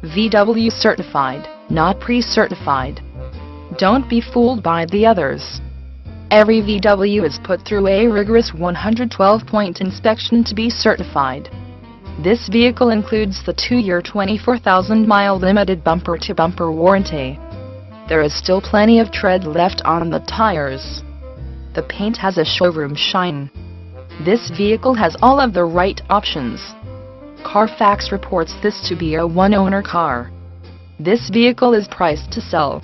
VW certified, not pre-certified. Don't be fooled by the others. Every VW is put through a rigorous 112-point inspection to be certified. This vehicle includes the 2-year 24,000-mile limited bumper-to-bumper warranty. There is still plenty of tread left on the tires. The paint has a showroom shine. This vehicle has all of the right options. Carfax reports this to be a one-owner car. This vehicle is priced to sell.